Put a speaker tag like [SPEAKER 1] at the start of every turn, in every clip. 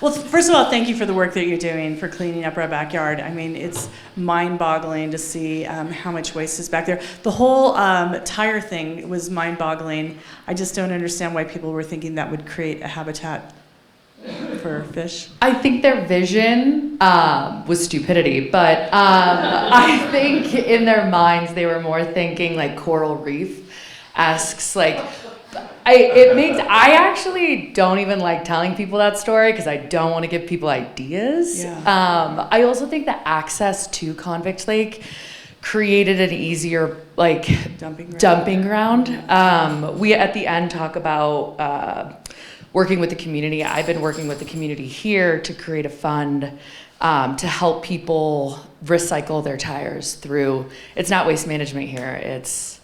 [SPEAKER 1] Well, first of all, thank you for the work that you're doing for cleaning up our backyard. I mean, it's mind-boggling to see how much waste is back there. The whole tire thing was mind-boggling. I just don't understand why people were thinking that would create a habitat for fish.
[SPEAKER 2] I think their vision was stupidity, but I think in their minds they were more thinking like coral reef asks like. I actually don't even like telling people that story because I don't want to give people ideas.
[SPEAKER 1] Yeah.
[SPEAKER 2] I also think that access to Convict Lake created an easier like dumping ground. We at the end talk about working with the community. I've been working with the community here to create a fund to help people recycle their tires through. It's not waste management here. It's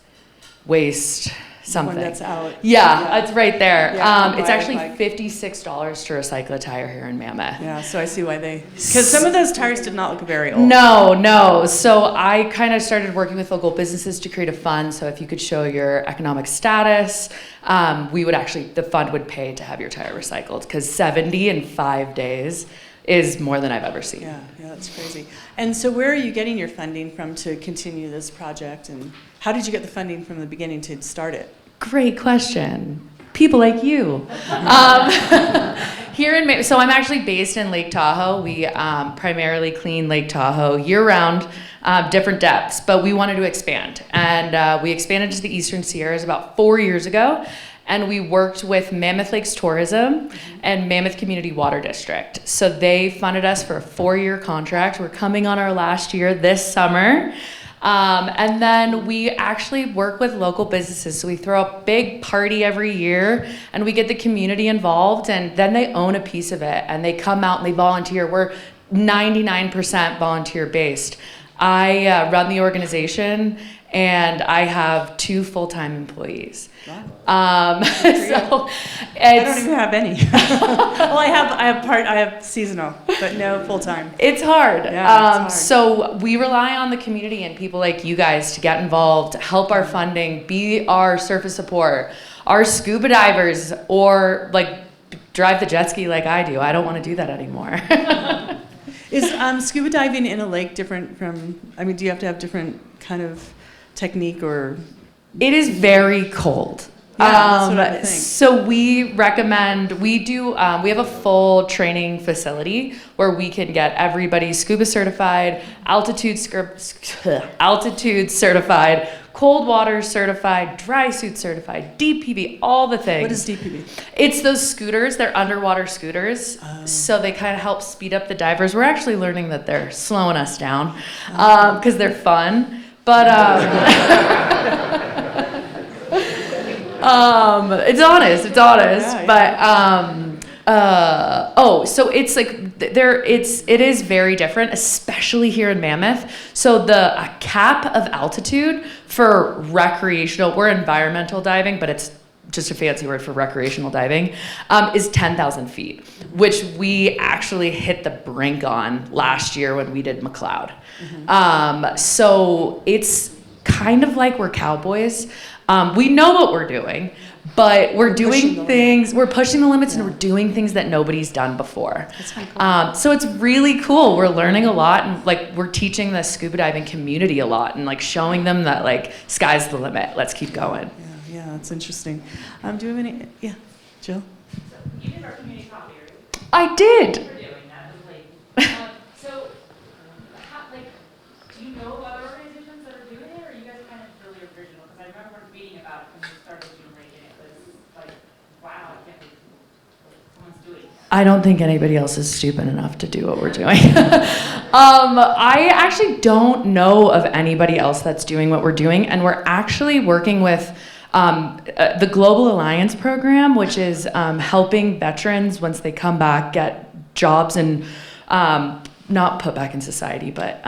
[SPEAKER 2] waste. Something.
[SPEAKER 1] One that's out.
[SPEAKER 2] Yeah, it's right there.
[SPEAKER 1] Yeah,
[SPEAKER 2] it's actually $56 to recycle a tire here in Mammoth.
[SPEAKER 1] Yeah, so I see why because some of those tires did not look very old.
[SPEAKER 2] No. So I kind of started working with local businesses to create a fund. So if you could show your economic status, the fund would pay to have your tire recycled because 70 in 5 days is more than I've ever seen.
[SPEAKER 1] Yeah, that's crazy. And so where are you getting your funding from to continue this project? And how did you get the funding from the beginning to start it?
[SPEAKER 2] Great question. People like you. So I'm actually based in Lake Tahoe. We primarily clean Lake Tahoe year-round, different depths, but we wanted to expand. And we expanded to the Eastern Sierras about 4 years ago. And we worked with Mammoth Lakes Tourism and Mammoth Community Water District. So they funded us for a 4-year contract. We're coming on our last year this summer. And then we actually work with local businesses. So we throw a big party every year and we get the community involved and then they own a piece of it and they come out and they volunteer. We're 99% volunteer based. I run the organization and I have 2 full-time employees.
[SPEAKER 1] Wow.
[SPEAKER 2] So
[SPEAKER 1] I don't even have any. Well, I have seasonal, but no full-time.
[SPEAKER 2] It's hard.
[SPEAKER 1] Yeah, it's hard.
[SPEAKER 2] So we rely on the community and people like you guys to get involved, help our funding, be our surface support, our scuba divers, or like drive the jet ski like I do. I don't want to do that anymore.
[SPEAKER 1] Is scuba diving in a lake different from, do you have to have different kind of technique or?
[SPEAKER 2] It is very cold.
[SPEAKER 1] Yeah, that's what I think.
[SPEAKER 2] So we recommend, we have a full training facility where we can get everybody scuba certified, altitude certified, cold water certified, dry suit certified, DPV, all the things.
[SPEAKER 1] What is DPV?
[SPEAKER 2] It's those scooters, they're underwater scooters. So they kind of help speed up the divers. We're actually learning that they're slowing us down because they're fun. But it's honest.
[SPEAKER 1] Yeah.
[SPEAKER 2] But so it's like it is very different, especially here in Mammoth. So a cap of altitude for recreational, we're environmental diving, but it's just a fancy word for recreational diving, is 10,000 feet, which we actually hit the brink on last year when we did McLeod. So it's kind of like we're cowboys. We know what we're doing, but we're doing things, we're pushing the limits and we're doing things that nobody's done before.
[SPEAKER 1] That's kind of cool.
[SPEAKER 2] So it's really cool. We're learning a lot and like we're teaching the scuba diving community a lot and like showing them that like sky's the limit. Let's keep going.
[SPEAKER 1] Yeah, that's interesting. Do you have any, Jill?
[SPEAKER 3] So you did our community coffee, right?
[SPEAKER 2] I did.
[SPEAKER 3] We're doing that was like, do you know of other organizations that are doing it, or are you guys kind of really original? Because I remember reading about it when we started doing Lake, and it was like, wow, I can't believe someone's doing it.
[SPEAKER 2] I don't think anybody else is stupid enough to do what we're doing. I actually don't know of anybody else that's doing what we're doing, and we're actually working with the Global Alliance program, which is helping veterans once they come back get jobs and not put back in society, but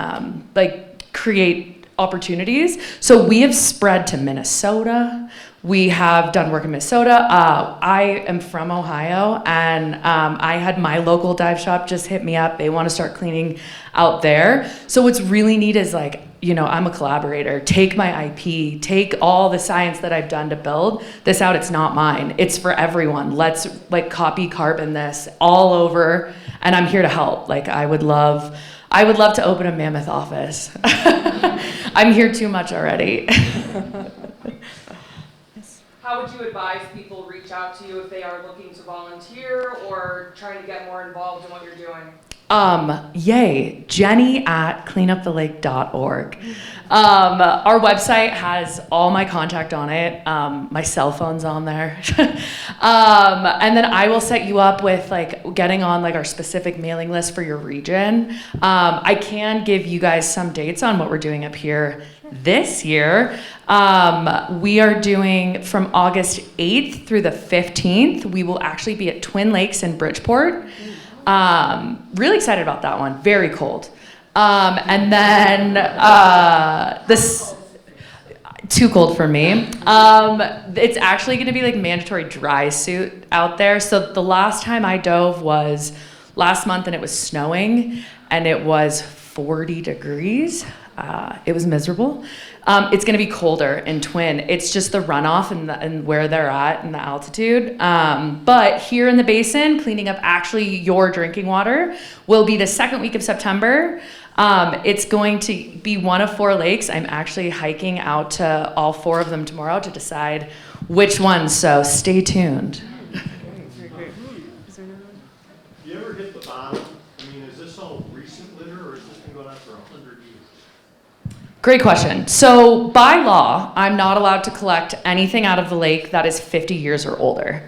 [SPEAKER 2] like create opportunities. So we have spread to Minnesota, We have done work in Minnesota. I am from Ohio, and I had my local dive shop just hit me up. They want to start cleaning out there. So what's really neat is like, you know, I'm a collaborator. Take my IP, take all the science that I've done to build this out. It's not mine. It's for everyone. Let's like copy carbon this all over, and I'm here to help. Like I would love to open a Mammoth office. I'm here too much already.
[SPEAKER 4] How would you advise people reach out to you if they are looking to volunteer or trying to get more involved in what you're doing?
[SPEAKER 2] Yay, Jenny at cleanupthelake.org. Our website has all my contact on it. My cell phone's on there. And then I will set you up with like getting on like our specific mailing list for your region. I can give you guys some dates on what we're doing up here this year. We are doing from August 8th through the 15th. We will actually be at Twin Lakes in Bridgeport. Really excited about that one. Very cold. And then this too cold for me. It's actually going to be like mandatory dry suit out there. So the last time I dove was last month, and it was snowing, and it was 40 degrees. It was miserable. It's going to be colder in Twin. It's just the runoff and where they're at and the altitude. But here in the basin, cleaning up actually your drinking water will be the second week of September. It's going to be one of 4 lakes. I'm actually hiking out to all 4 of them tomorrow to decide which ones. So stay tuned.
[SPEAKER 5] You ever hit the bottom? I mean, is this all recent litter or has this been going on for 100 years?
[SPEAKER 2] Great question. So by law, I'm not allowed to collect anything out of the lake that is 50 years or older.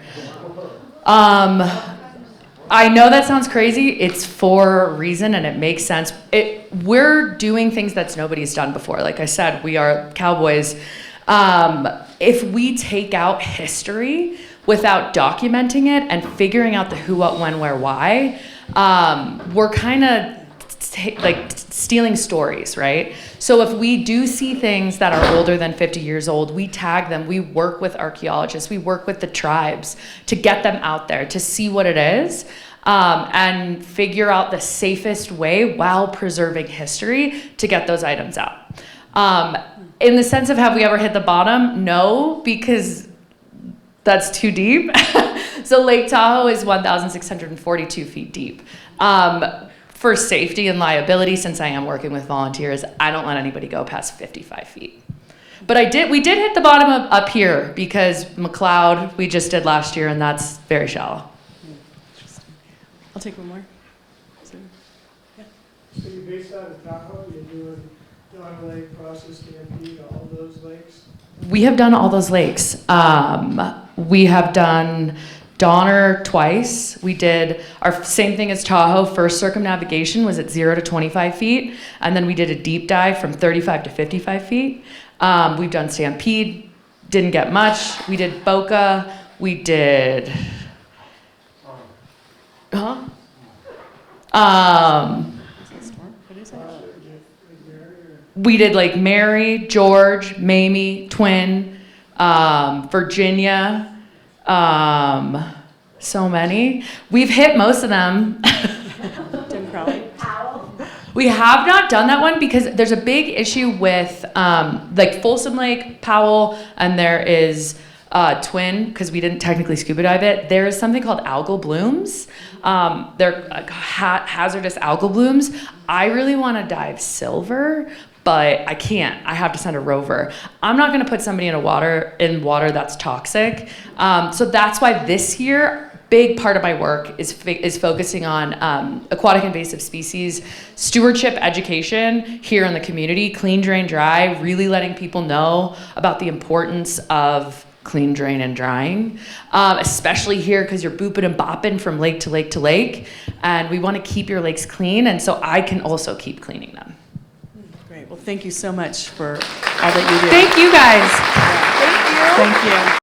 [SPEAKER 2] I know that sounds crazy. It's for a reason and it makes sense. We're doing things that nobody's done before. Like I said, we are cowboys. If we take out history without documenting it and figuring out the who, what, when, where, why, we're kind of like stealing stories, right? So if we do see things that are older than 50 years old, we tag them. We work with archaeologists. We work with the tribes to get them out there to see what it is, and figure out the safest way while preserving history to get those items out. In the sense of have we ever hit the bottom? No, because that's too deep. So Lake Tahoe is 1,642 feet deep. For safety and liability, since I am working with volunteers, I don't let anybody go past 55 feet. But we did hit the bottom of up here because McLeod we just did last year, and that's very shallow.
[SPEAKER 1] Interesting. I'll take one more. So
[SPEAKER 6] you're based out of Tahoe, you're doing Donner Lake, Process, Stampede, all those lakes?
[SPEAKER 2] We have done all those lakes. We have done Donner twice. We did our same thing as Tahoe. First circumnavigation was at 0 to 25 feet, and then we did a deep dive from 35 to 55 feet. We've done Stampede, didn't get much. We did Boca. We did. We did like Mary, George, Mamie, Twin, Virginia. So many. We've hit most of them.
[SPEAKER 1] Tim Crowley.
[SPEAKER 2] We have not done that one because there's a big issue with like Folsom Lake, Powell, and there is Twin, because we didn't technically scuba dive it. There is something called algal blooms. They're hazardous algal blooms. I really want to dive silver, but I can't. I have to send a rover. I'm not going to put somebody in water that's toxic. So that's why this year, big part of my work is focusing on aquatic invasive species stewardship education here in the community, clean, drain, dry, really letting people know about the importance of clean, drain, and drying, especially here because you're booping and bopping from lake to lake to lake, and we want to keep your lakes clean, and so I can also keep cleaning them.
[SPEAKER 1] Great. Well, thank you so much for all that you do.
[SPEAKER 2] Thank you guys.
[SPEAKER 1] Thank you.